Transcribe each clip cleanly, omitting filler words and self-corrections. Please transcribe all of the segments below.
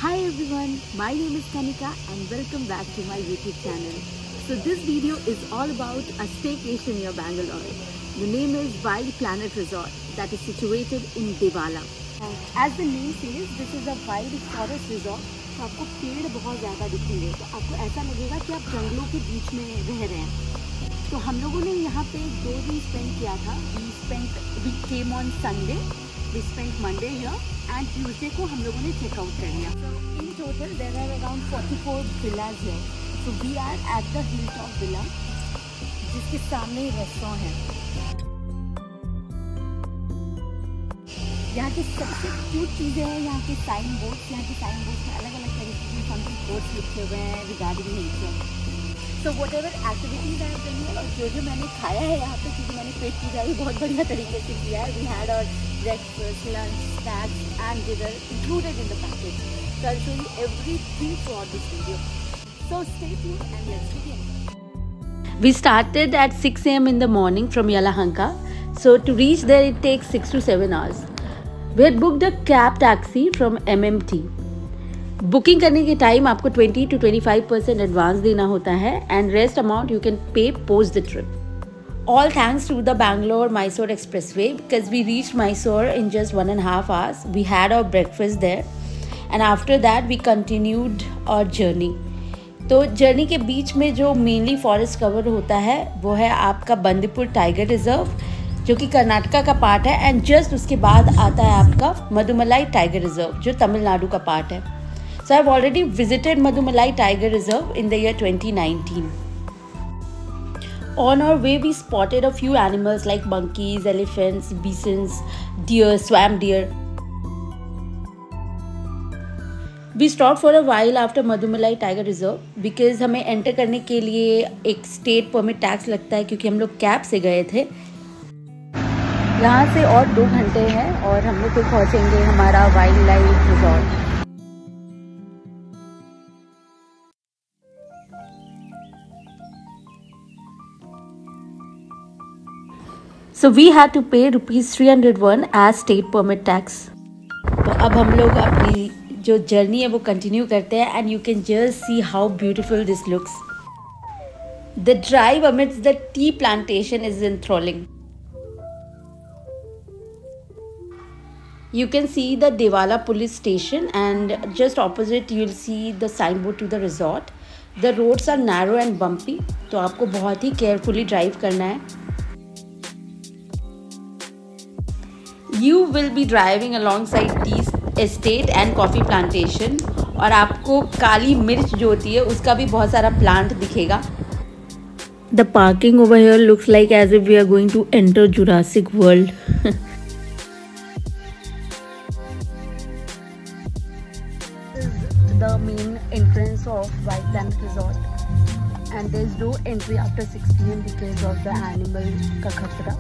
Hi everyone, my name is Kanika and welcome back to my YouTube channel. So this video is all about a staycation near Bangalore. The name is Wild Planet Resort that is situated in Devala. As the name says, this is a wild forest resort. तो आपको पेड़ बहुत ज़्यादा दिखेंगे, तो आपको ऐसा लगेगा कि आप जंगलों के बीच में रह रहे हैं। तो हम लोगों ने यहाँ पे 2 दिन स्पेंड किया था। We came on Sunday, we spent Monday here and Tuesday को हम लोगों ने चेकआउट कर लिया। So in total there are around 44 villas here. So we are at the Hilltop Villa, जिसके सामने रेस्टोरेंट है। यहाँ की सबसे क्यूट चीज़ें हैं यहाँ के साइन बोर्ड्स। यहाँ के साइन बोर्ड्स में अलग अलग तरीके के फंकी कोड्स लिखे हुए हैं regarding nature. So what ever activities I have done here, और जो मैंने खाया है यहाँ पे, क्योंकि मैंने पेट पूजा भी बहुत बढ़िया तरीके से किया है। We had our breakfast, lunch, snacks and dinner included in the package. So I will show you everything for this video. So stay tuned and let's begin. We started at 6 AM in the morning from Yelahanka. So to reach there it takes 6 to 7 hours. We had booked a cab taxi from MMT. Booking करने के time आपको 20 to 25% advance देना होता है and rest amount you can pay post the trip. All thanks to the Bangalore-Mysore expressway because we reached Mysore in just 1.5 hours. We had our breakfast there and after that we continued our journey. तो journey के बीच में जो mainly forest cover होता है वो है आपका Bandipur tiger reserve, जो कि कर्नाटका का पार्ट है, एंड जस्ट उसके बाद आता है आपका मधुमलाई टाइगर रिजर्व जो तमिलनाडु का पार्ट है। So I have already visited Mudumalai tiger reserve in the year 2019. On our way we spotted a few animals like monkeys, elephants, bisons, deer, swamp deer. We stopped for a while after Madhumalai Tiger Reserve because हमें enter करने के लिए एक state permit tax लगता है, क्योंकि हम लोग कैब से गए थे। यहाँ से और 2 घंटे हैं और हम लोग फिर पहुँचेंगे हमारा wild life resort. So we had to pay ₹301 as state permit tax. तो अब हम लोग अपनी जो जर्नी है वो कंटिन्यू करते हैं and you can just see how beautiful this looks. The drive amidst the tea plantation is enthralling. You can see the Devala police station and just opposite you'll see the signboard to the resort. The roads are narrow and bumpy, तो आपको बहुत ही carefully drive करना है. You will be driving alongside tea estate and coffee plantation, और आपको काली मिर्च जो होती है उसका भी बहुत सारा प्लांट दिखेगा. The parking over here looks like as if we are going to enter Jurassic World. The main entrance of Wild Planet Resort and there is no entry after 6 PM because of the animal का खतरा।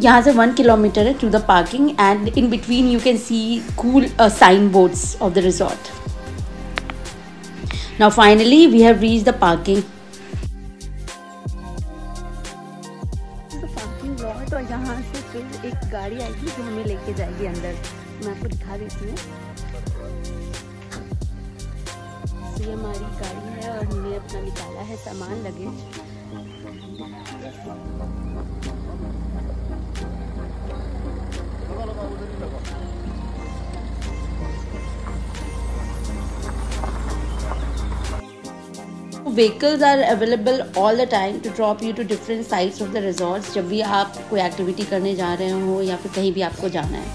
यहाँ से 1 kilometer है to the parking and in between you can see cool signboards of the resort. Now finally we have reached the parking. तो यहाँ से फिर एक गाड़ी आएगी जो हमें लेके जाएगी अंदर। मैं आपको दिखा देती हूँ। तो ये हमारी गाड़ी है और हमने अपना निकाला है सामान, luggage. Vehicles are available all the time to drop you to different sites of the resorts जब भी आप कोई एक्टिविटी करने जा रहे हो या फिर कहीं भी आपको जाना है।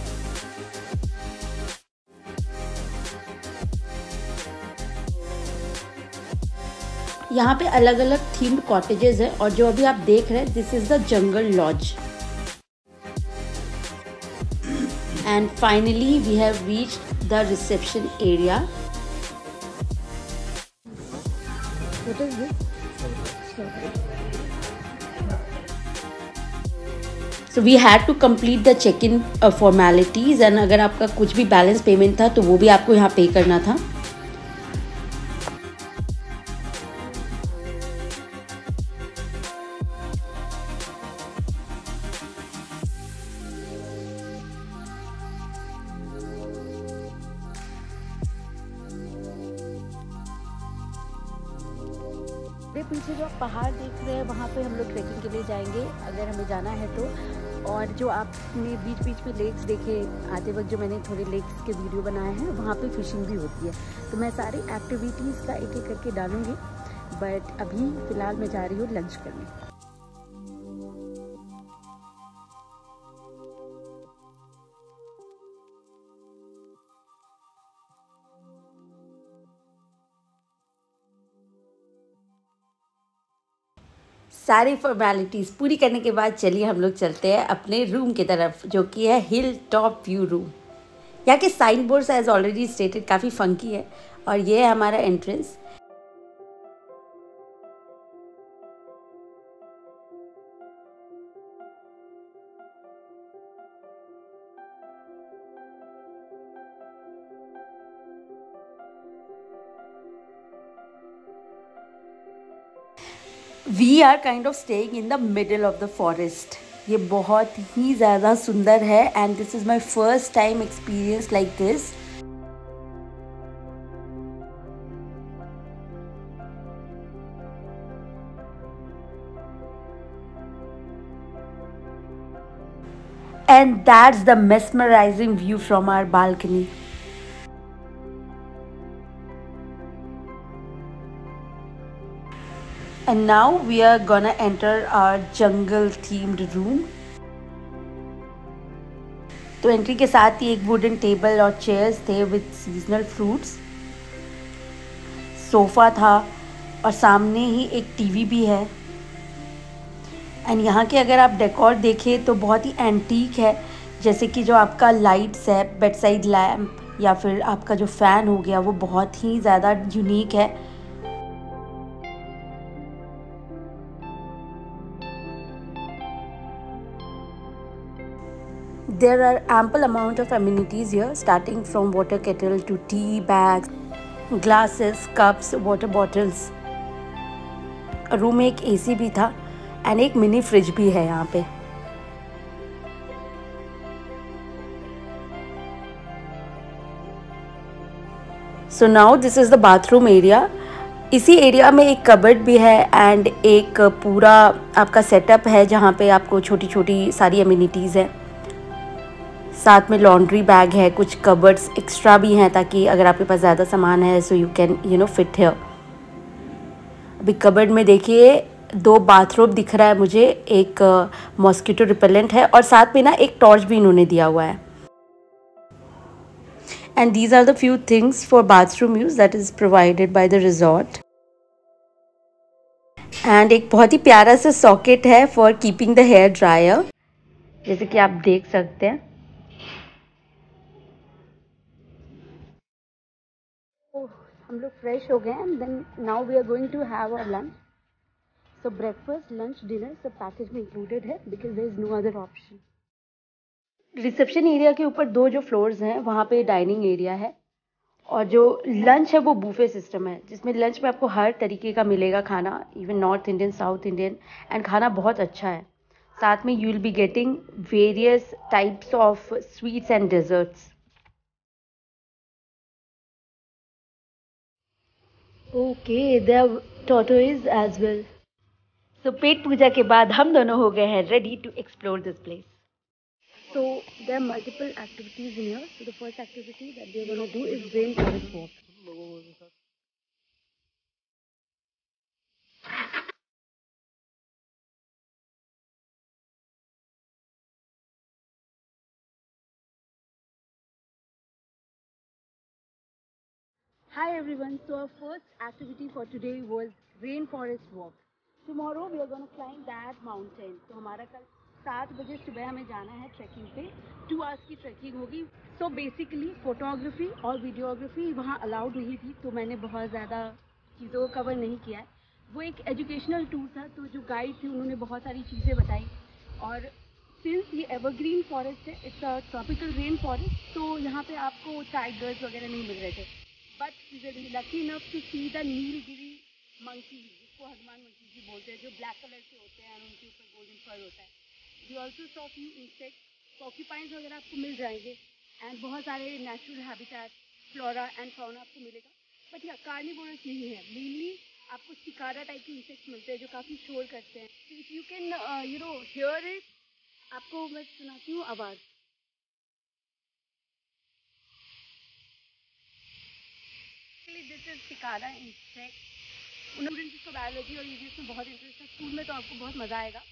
यहाँ पे अलग अलग थीम्ड कॉटेजेस है और जो अभी आप देख रहे हैं this is the jungle lodge. And finally we have reached the reception area. What is this? So we had to complete the check-in formalities and अगर आपका कुछ भी बैलेंस पेमेंट था तो वो भी आपको यहाँ पे करना था। मेरे पीछे जो आप पहाड़ देख रहे हैं वहाँ पे हम लोग ट्रैकिंग के लिए जाएंगे अगर हमें जाना है तो। और जो आपने बीच बीच में लेक्स देखे आते वक्त, जो मैंने थोड़े लेक्स के वीडियो बनाए हैं, वहाँ पे फिशिंग भी होती है। तो मैं सारी एक्टिविटीज़ का एक एक करके डालूँगी, बट अभी फ़िलहाल मैं जा रही हूँ लंच करने। सारी फॉर्मेलिटीज़ पूरी करने के बाद चलिए हम लोग चलते हैं अपने रूम की तरफ, जो कि है हिल टॉप व्यू रूम। यहाँ के sign boards as already stated काफ़ी फंकी है, और ये है हमारा entrance. We are kind of staying in the middle of the forest. ये बहुत ही ज़्यादा सुंदर है, and this is my first time experience like this. And that's the mesmerizing view from our balcony. And now we are gonna enter our jungle themed room. तो entry के साथ ही एक वुडन टेबल और चेयर्स थे with seasonal fruits, sofa था, और सामने ही एक टीवी भी है। एंड यहाँ के अगर आप डेकोर देखें तो बहुत ही एंटीक है, जैसे कि जो आपका लाइट्स है, बेड साइड लैम्प, या फिर आपका जो फ़ैन हो गया, वो बहुत ही ज़्यादा यूनिक है। There are ample amount of amenities here, starting from water kettle to tea bags, glasses, cups, water bottles. Room में एक एसी भी था, एंड एक मिनी फ्रिज भी है यहाँ पे। So now this is the bathroom area. इसी एरिया में एक कबर्ड भी है, एंड एक पूरा आपका सेटअप है जहाँ पे आपको छोटी छोटी सारी एमिनिटीज़ हैं। साथ में लॉन्ड्री बैग है, कुछ कबर्ड्स एक्स्ट्रा भी हैं, ताकि अगर आपके पास ज़्यादा सामान है so you can fit here. अभी कबर्ड में देखिए 2 बाथरोब दिख रहा है मुझे, एक मॉस्किटो रिपेलेंट है, और साथ में ना एक टॉर्च भी इन्होंने दिया हुआ है। And these are the few things for bathroom use that is provided by the resort. And एक बहुत ही प्यारा सा सॉकेट है for keeping the hair dryer, जैसे कि आप देख सकते हैं। हम लोग फ्रेश हो गए हैं, then now we are going to have a lunch. So breakfast, lunch, dinner सब पैकेज में इंक्लूडेड है, because there is no other option. Reception area के ऊपर 2 जो फ्लोर्स हैं वहाँ पे डाइनिंग एरिया है, और जो लंच है वो बूफे सिस्टम है, जिसमें लंच में आपको हर तरीके का मिलेगा खाना, even north Indian, south Indian, and खाना बहुत अच्छा है। साथ में you will be getting various types of sweets and desserts. Okay, there tortoise as well. So पेट पूजा के बाद हम दोनों हो गए हैं ready to explore this place. So there are multiple activities in here. So the first activity that we are going to do is rainforest walk. Hi everyone. So our first activity for today was rainforest walk. Tomorrow we are going to climb that mountain. तो हमारा कल 7 बजे सुबह हमें जाना है trekking पे। 2 hours की ट्रैकिंग होगी। सो बेसिकली फोटोग्राफी और वीडियोग्राफी वहाँ अलाउड नहीं थी, तो मैंने बहुत ज़्यादा चीज़ों को कवर नहीं किया है। वो एक एजुकेशनल टूर था, तो जो गाइड थे उन्होंने बहुत सारी चीज़ें बताई। और सिंस ये एवरग्रीन फॉरेस्ट है, it's a tropical rain forest, तो यहाँ पे आपको टाइगर्स वगैरह नहीं मिल रहे थे। But we were lucky enough to see the Nilgiri monkey, जिसको हनुमान मंकी जी बोलते हैं, जो ब्लैक कलर के होते हैं और उनके ऊपर गोल्डन फर होता है। We also saw few insect, porcupines वगैरह आपको मिल जाएंगे, एंड बहुत सारे natural habitat, flora and fauna आपको मिलेगा। बट यहाँ कार्निवोरस नहीं है, मेनली आपको सिकारा टाइप के इंसेक्ट्स मिलते हैं जो काफ़ी शोर करते हैं. If you can hear it, आपको मैं सुनाती हूँ आवाज़. This is cicada insect. Students जिसको बायोलॉजी और ईवीएस में बहुत इंटरेस्ट है, स्कूल में तो आपको बहुत मज़ा आएगा.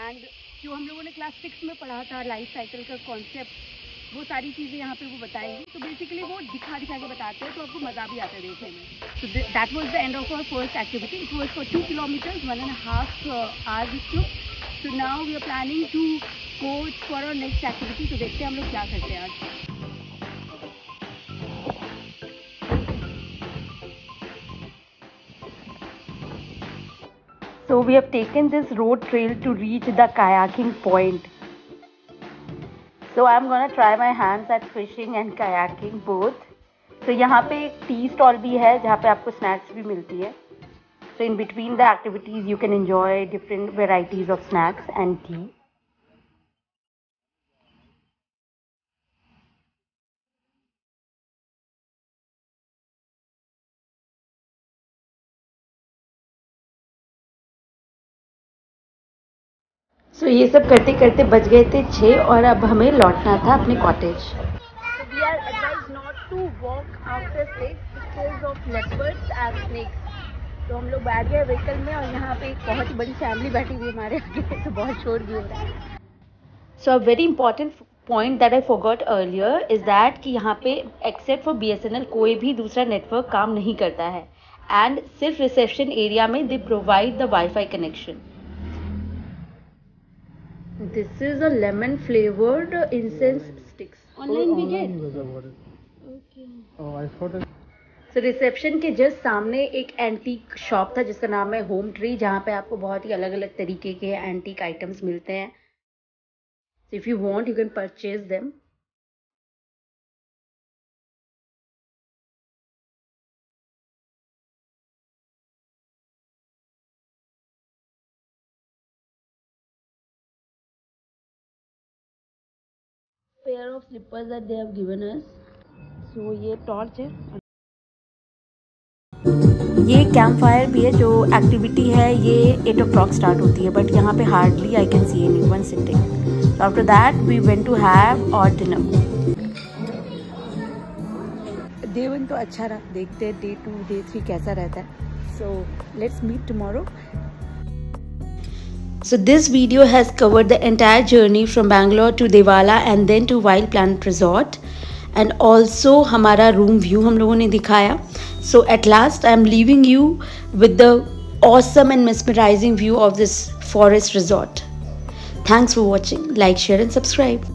एंड जो हम लोगों ने क्लास 6 में पढ़ा था लाइफ साइकिल का कॉन्सेप्ट, वो सारी चीज़ें यहाँ पे वो बताएंगी. तो बेसिकली वो दिखा दिखा के बताते हैं, तो आपको मज़ा भी आता है देखने में. So that was the end of our first activity. It was for 2 kilometers, 1.5 hours it took. So now we are planning to go for our next activity. तो देखते हैं हम लोग क्या करते हैं आज. So we have taken this road trail to reach the kayaking point. So I'm gonna try my hands at fishing and kayaking both. So यहाँ पे एक टी स्टॉल भी है जहाँ पे आपको स्नैक्स भी मिलती है. So in between the activities you can enjoy different varieties of snacks and tea. So ये सब करते करते बज गए थे 6 और अब हमें लौटना था अपने cottage. So we are advised not to walk after 6 because of leopards and snakes. तो हम लोग बैठ गए व्हीकल में और यहाँ पे एक बहुत ही बड़ी फैमिली बैठी हुई है हमारे आगे, तो बहुत शोर भी हो रहा है. So a very important point that I forgot earlier is that कि यहाँ पे except for BSNL कोई भी दूसरा नेटवर्क काम नहीं करता है. एंड सिर्फ रिसेप्शन एरिया में they provide the Wi-Fi connection. This is a lemon flavored incense sticks. Online we get. Okay. Oh, I thought it. So reception के जस्ट सामने एक एंटीक शॉप था जिसका नाम है होम ट्री, जहाँ पे आपको बहुत ही अलग अलग तरीके के एंटीक आइटम्स मिलते हैं. So if you want you can purchase them. Pair of slippers that they have given us. So ये टॉर्च है. ये कैंप फायर भी है. जो एक्टिविटी है ये 8 o'clock स्टार्ट होती है, बट यहाँ पे hardly I can see anyone sitting. So after that we went to have our dinner. Day 1 तो अच्छा रहा, देखते हैं Day 2 Day 3 कैसा रहता है. So let's meet tomorrow. So this video has covered the entire journey from Bangalore to Devala and then to Wild Planet Resort, and also हमारा room view हम लोगों ने दिखाया. So at last I am leaving you with the awesome and mesmerizing view of this forest resort. Thanks for watching. Like, share and subscribe.